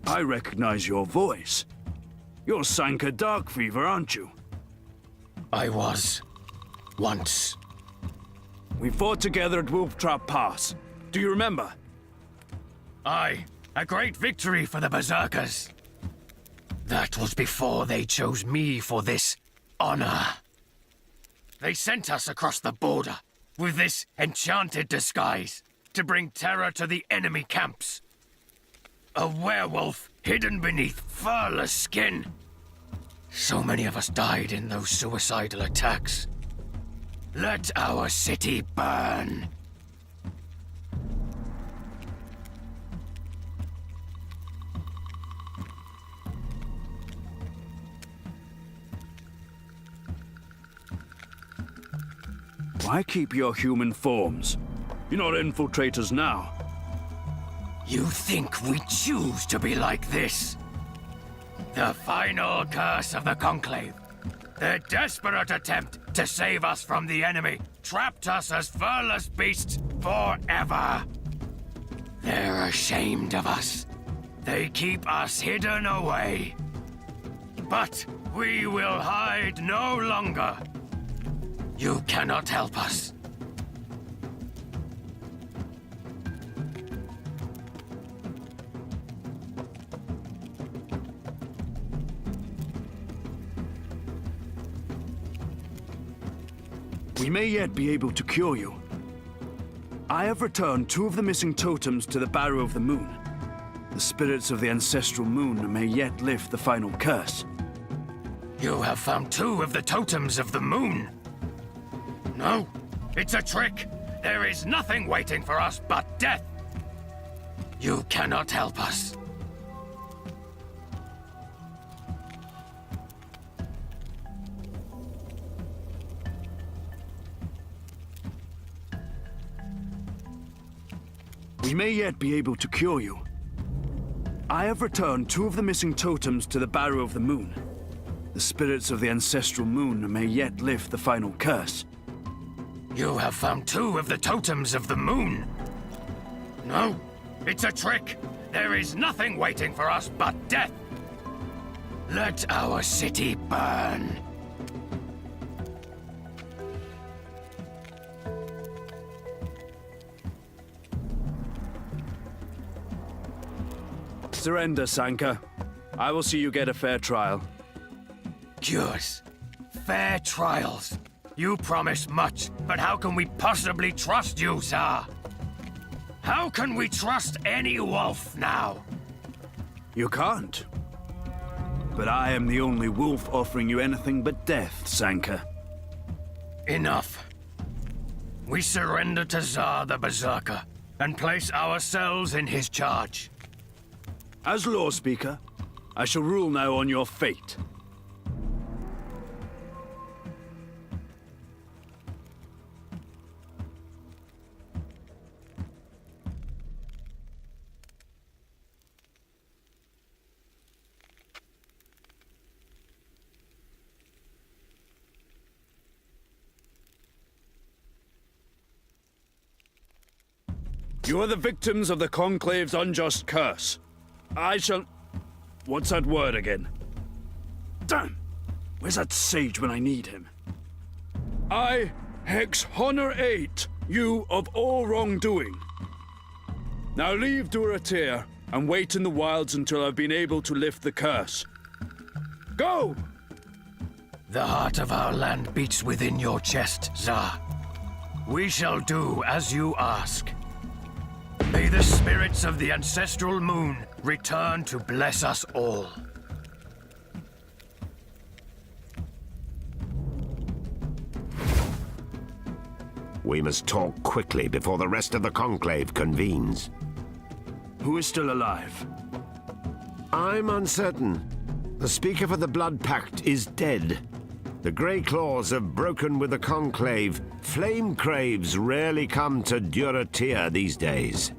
I recognize your voice. You're Sanka Darkfever, aren't you? I was. Once. We fought together at Wolftrap Pass. Do you remember? Aye. A great victory for the Berserkers. That was before they chose me for this honor. They sent us across the border with this enchanted disguise to bring terror to the enemy camps. A werewolf hidden beneath furless skin. So many of us died in those suicidal attacks. Let our city burn. Why keep your human forms? You're not infiltrators now. You think we choose to be like this? The final curse of the Conclave. Their desperate attempt to save us from the enemy trapped us as furless beasts forever. They're ashamed of us. They keep us hidden away. But we will hide no longer. You cannot help us. We may yet be able to cure you. I have returned 2 of the missing totems to the Barrow of the Moon. The spirits of the ancestral moon may yet lift the final curse. You have found 2 of the totems of the moon. No, it's a trick. There is nothing waiting for us but death. You cannot help us. We may yet be able to cure you. I have returned 2 of the missing totems to the Barrow of the Moon. The spirits of the ancestral moon may yet lift the final curse. You have found 2 of the totems of the moon. No, it's a trick. There is nothing waiting for us but death. Let our city burn. Surrender, Sanka. I will see you get a fair trial. Cures. Fair trials. You promise much, but how can we possibly trust you, sir? How can we trust any wolf now? You can't. But I am the only wolf offering you anything but death, Sanka. Enough. We surrender to Zar the Berserker and place ourselves in his charge. As Law Speaker, I shall rule now on your fate. You are the victims of the Conclave's unjust curse. I shall... What's that word again? Damn! Where's that sage when I need him? I, Hex Honor 8, you of all wrongdoing. Now leave Duratir and wait in the wilds until I've been able to lift the curse. Go! The heart of our land beats within your chest, Zar. We shall do as you ask. May the spirits of the ancestral moon return to bless us all. We must talk quickly before the rest of the Conclave convenes. Who is still alive? I'm uncertain. The Speaker for the Blood Pact is dead. The Grey Claws have broken with the Conclave. Flame Craves rarely come to Duratir these days.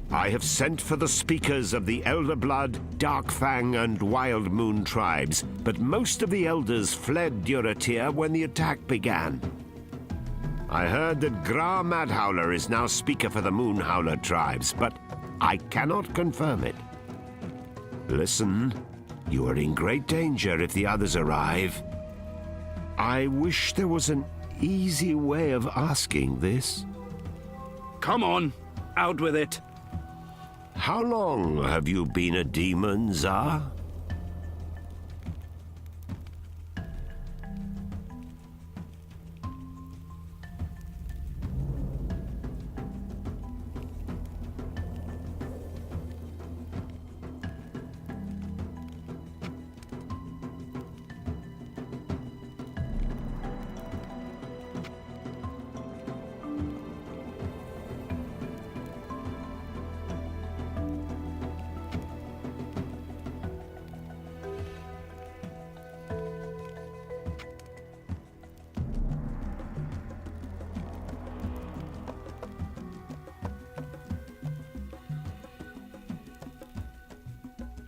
I have sent for the speakers of the Elder Blood, Darkfang, and Wild Moon tribes, but most of the elders fled Duratir when the attack began. I heard that Gra Madhowler is now speaker for the Moonhowler tribes, but I cannot confirm it. Listen, you are in great danger if the others arrive. I wish there was an easy way of asking this. Come on, out with it. How long have you been a demon, Tsar?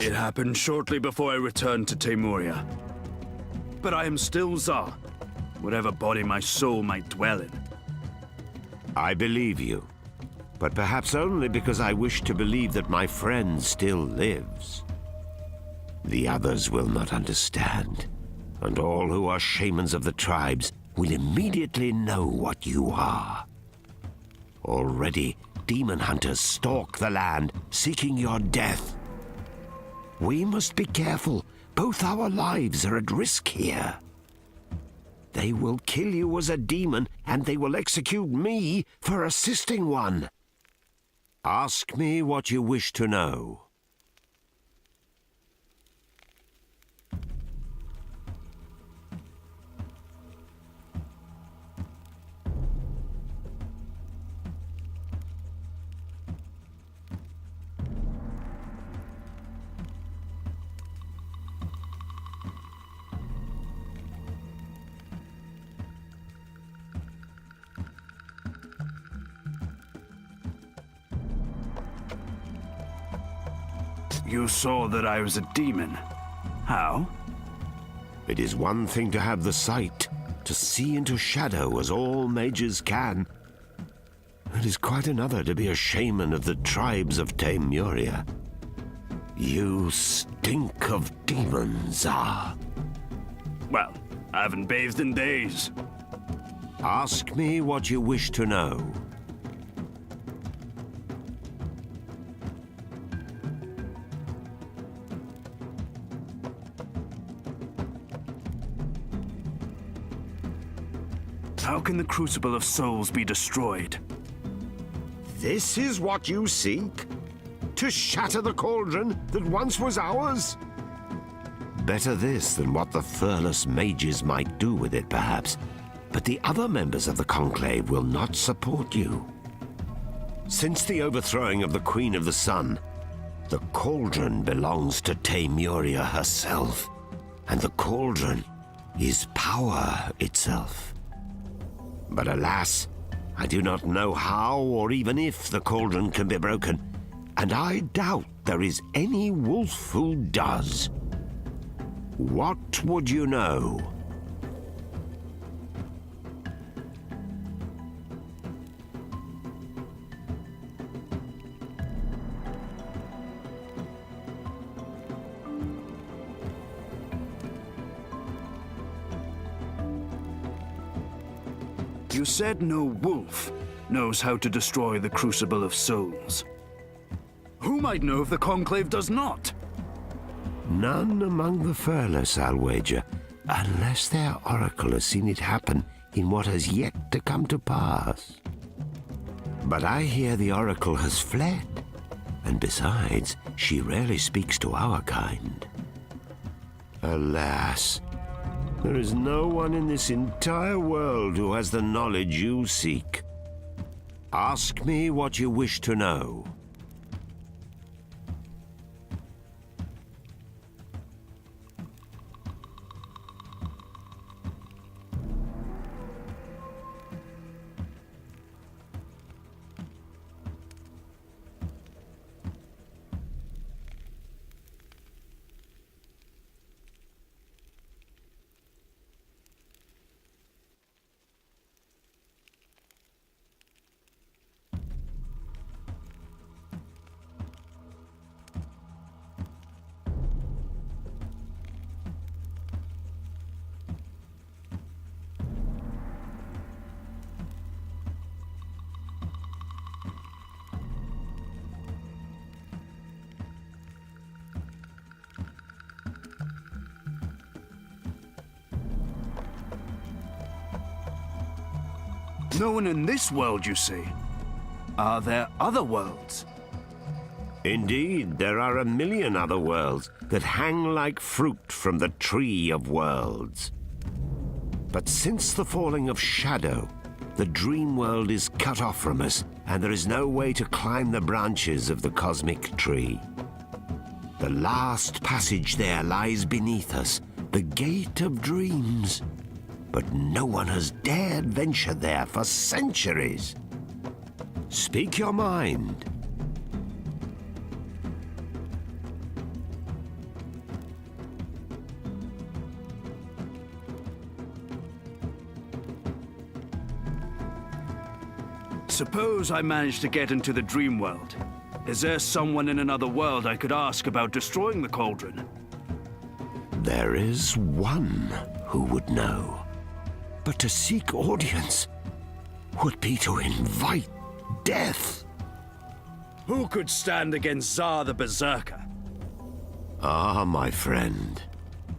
It happened shortly before I returned to Temuria. But I am still Tsar, whatever body my soul might dwell in. I believe you, but perhaps only because I wish to believe that my friend still lives. The others will not understand, and all who are shamans of the tribes will immediately know what you are. Already, demon hunters stalk the land, seeking your death. We must be careful. Both our lives are at risk here. They will kill you as a demon, and they will execute me for assisting one. Ask me what you wish to know. You saw that I was a demon. How? It is one thing to have the sight, to see into shadow as all mages can. It is quite another to be a shaman of the tribes of Temuria. You stink of demons, Tsar. Well, I haven't bathed in days. Ask me what you wish to know. How can the Crucible of Souls be destroyed? This is what you seek? To shatter the cauldron that once was ours? Better this than what the Furless mages might do with it, perhaps. But the other members of the Conclave will not support you. Since the overthrowing of the Queen of the Sun, the cauldron belongs to Temuria herself. And the cauldron is power itself. But alas, I do not know how or even if the cauldron can be broken, and I doubt there is any wolf who does. What would you know? You said no wolf knows how to destroy the Crucible of Souls. Who might know if the Conclave does not? None among the Furless, I'll wager, unless their oracle has seen it happen in what has yet to come to pass. But I hear the oracle has fled, and besides, she rarely speaks to our kind. Alas, there is no one in this entire world who has the knowledge you seek. Ask me what you wish to know. No one in this world, you see. Are there other worlds? Indeed, there are a million other worlds that hang like fruit from the Tree of Worlds. But since the falling of Shadow, the dream world is cut off from us, and there is no way to climb the branches of the cosmic tree. The last passage there lies beneath us, the Gate of Dreams. But no one has dared venture there for centuries. Speak your mind. Suppose I managed to get into the dream world. Is there someone in another world I could ask about destroying the cauldron? There is one who would know. But to seek audience would be to invite death. Who could stand against Tsar the Berserker? Ah, my friend.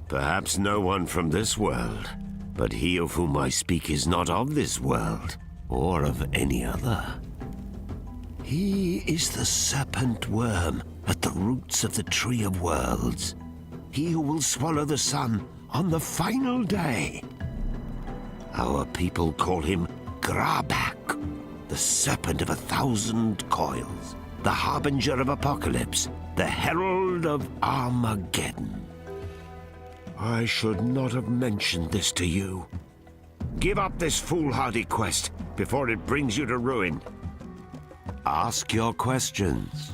Perhaps no one from this world, but he of whom I speak is not of this world, or of any other. He is the serpent worm at the roots of the Tree of Worlds. He who will swallow the sun on the final day. Our people call him Grabak, the serpent of 1,000 coils, the harbinger of apocalypse, the herald of Armageddon. I should not have mentioned this to you. Give up this foolhardy quest before it brings you to ruin. Ask your questions.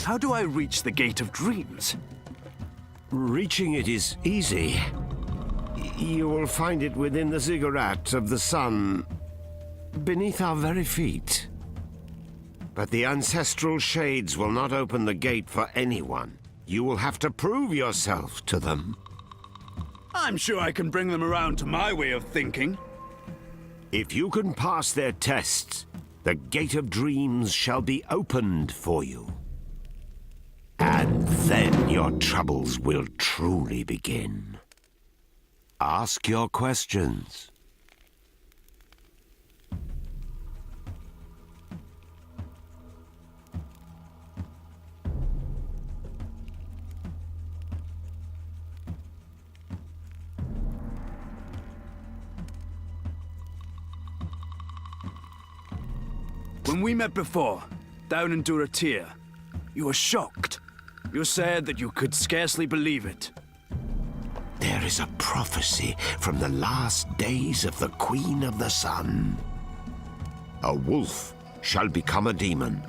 How do I reach the Gate of Dreams? Reaching it is easy. You will find it within the ziggurat of the sun, beneath our very feet. But the ancestral shades will not open the gate for anyone. You will have to prove yourself to them. I'm sure I can bring them around to my way of thinking. If you can pass their tests, the Gate of Dreams shall be opened for you. And then your troubles will truly begin. Ask your questions. When we met before, down in Duratir, you were shocked. You said that you could scarcely believe it. There is a prophecy from the last days of the Queen of the Sun. A wolf shall become a demon.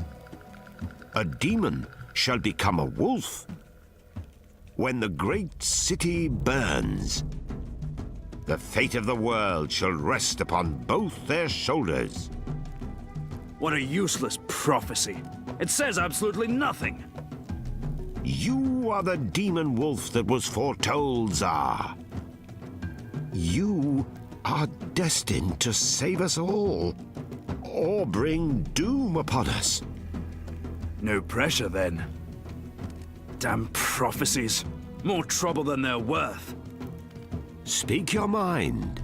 A demon shall become a wolf. When the great city burns, the fate of the world shall rest upon both their shoulders. What a useless prophecy. It says absolutely nothing. You are the demon wolf that was foretold, Tsar. You are destined to save us all, or bring doom upon us. No pressure, then. Damn prophecies. More trouble than they're worth. Speak your mind.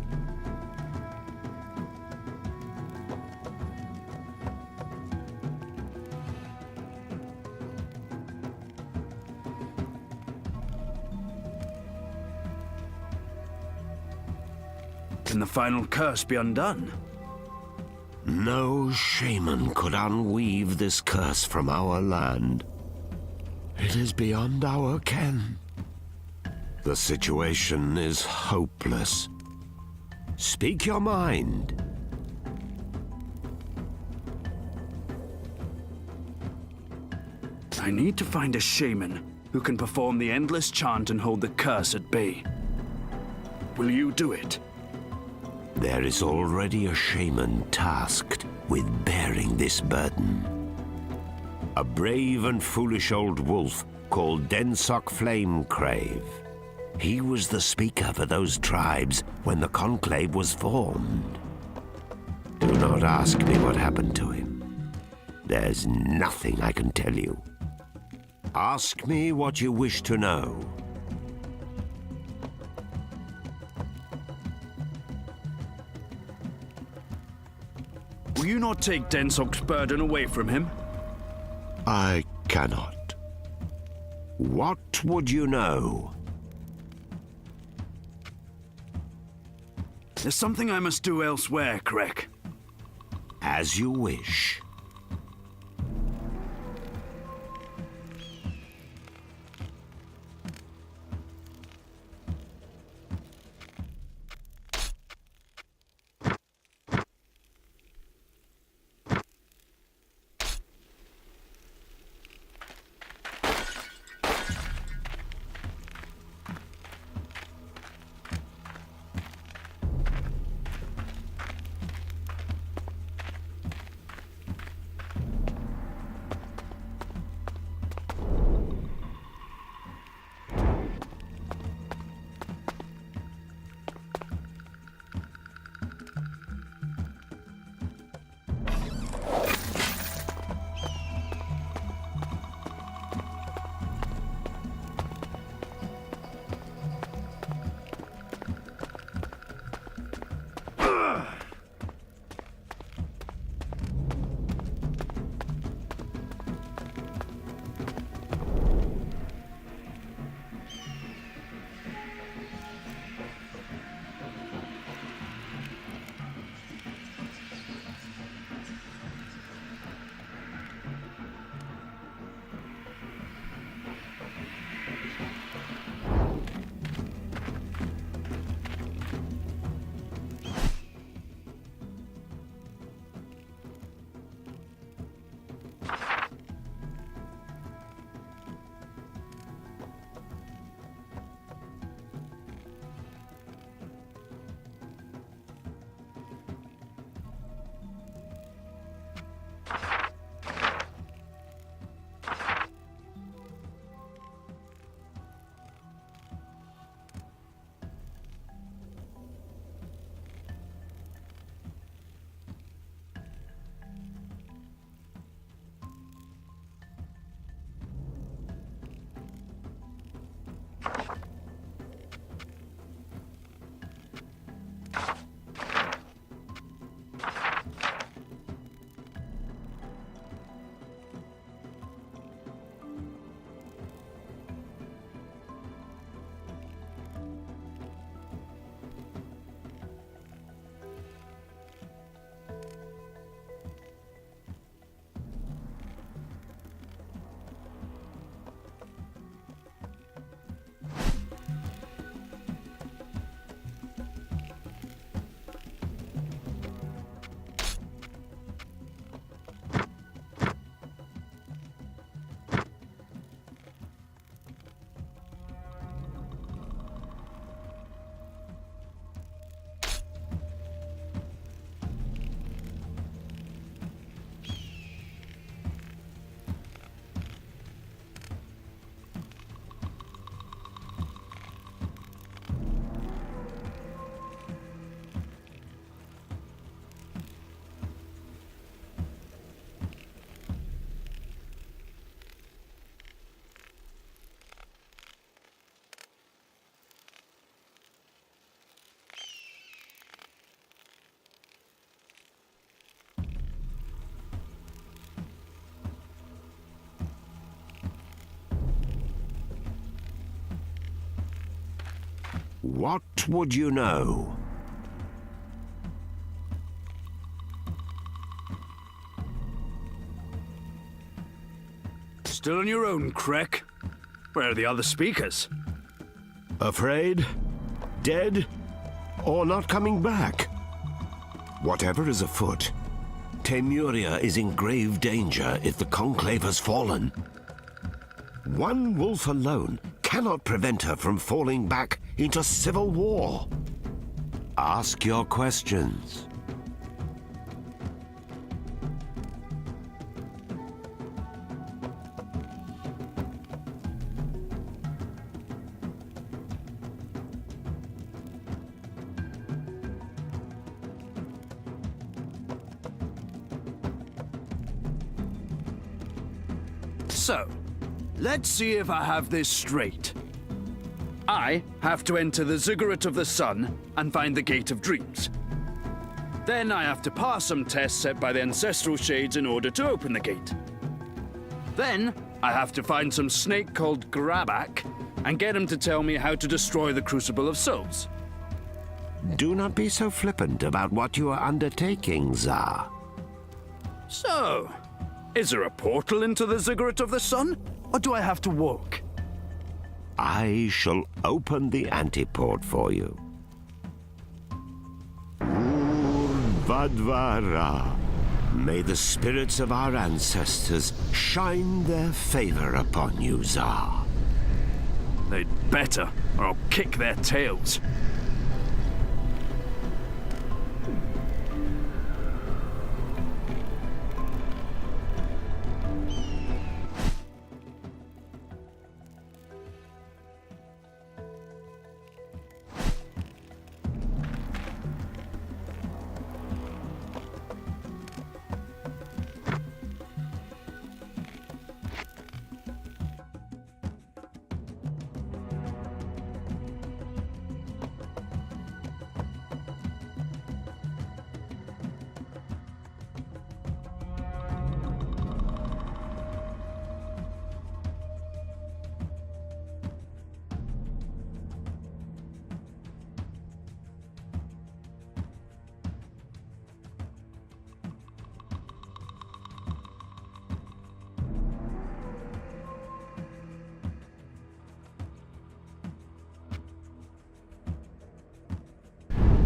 Can the final curse be undone? No shaman could unweave this curse from our land. It is beyond our ken. The situation is hopeless. Speak your mind. I need to find a shaman who can perform the endless chant and hold the curse at bay. Will you do it? There is already a shaman tasked with bearing this burden. A brave and foolish old wolf called Densok Flamecrave. He was the speaker for those tribes when the Conclave was formed. Do not ask me what happened to him. There's nothing I can tell you. Ask me what you wish to know. Will you not take Densok's burden away from him? I cannot. What would you know? There's something I must do elsewhere, Krek. As you wish. What would you know? Still on your own, Krek? Where are the other speakers? Afraid? Dead? Or not coming back? Whatever is afoot, Temuria is in grave danger if the Conclave has fallen. One wolf alone cannot prevent her from falling back into civil war. Ask your questions. So, Let's see if I have this straight. I have to enter the Ziggurat of the Sun and find the Gate of Dreams. Then I have to pass some tests set by the Ancestral Shades in order to open the gate. Then I have to find some snake called Grabak and get him to tell me how to destroy the Crucible of Souls. Do not be so flippant about what you are undertaking, Tsar. So, is there a portal into the Ziggurat of the Sun, or do I have to walk? I shall open the antiport for you. Vadvara. May the spirits of our ancestors shine their favor upon you, Tsar. They'd better, or I'll kick their tails.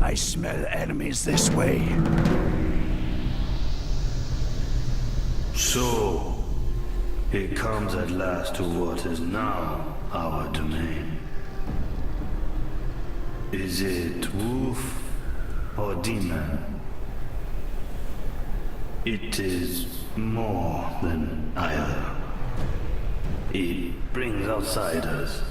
I smell enemies this way. So, it comes at last to what is now our domain. Is it wolf or demon? It is more than either. It brings outsiders.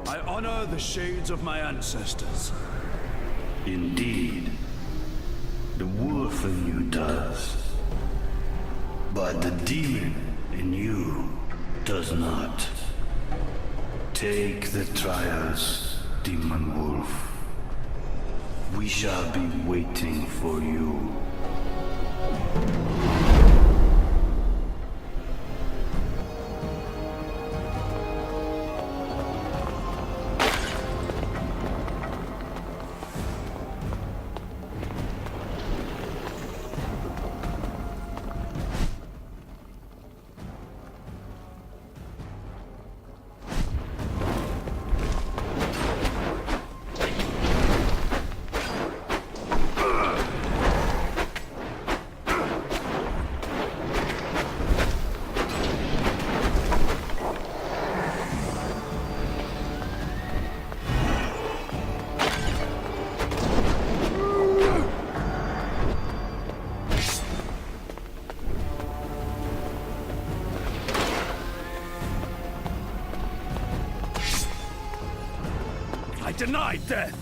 I honor the shades of my ancestors. Indeed, the wolf in you does. But the demon in you does not. Take the trials, demon wolf. We shall be waiting for you. I deny death!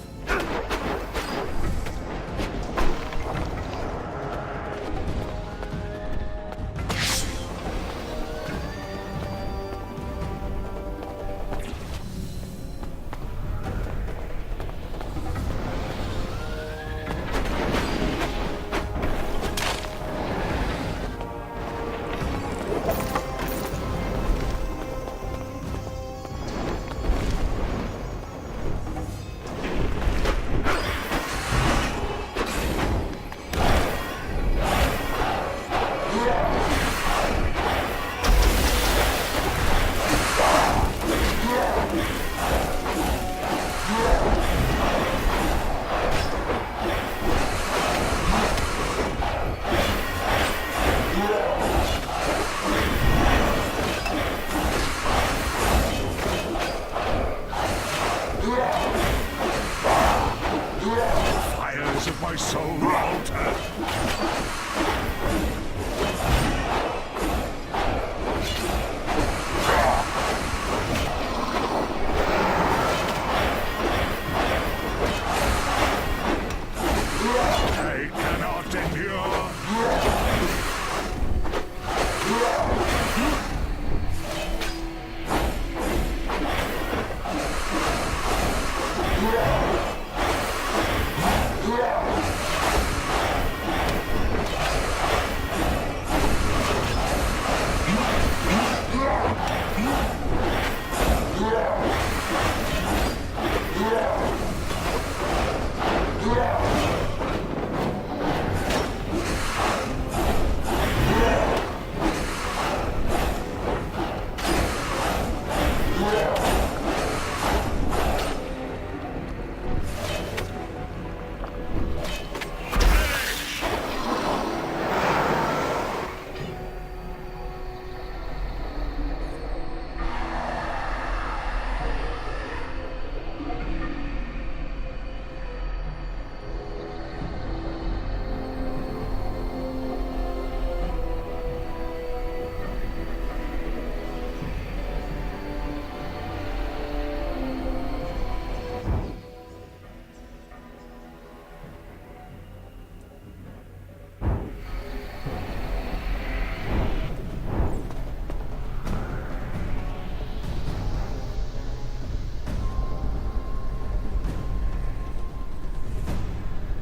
Red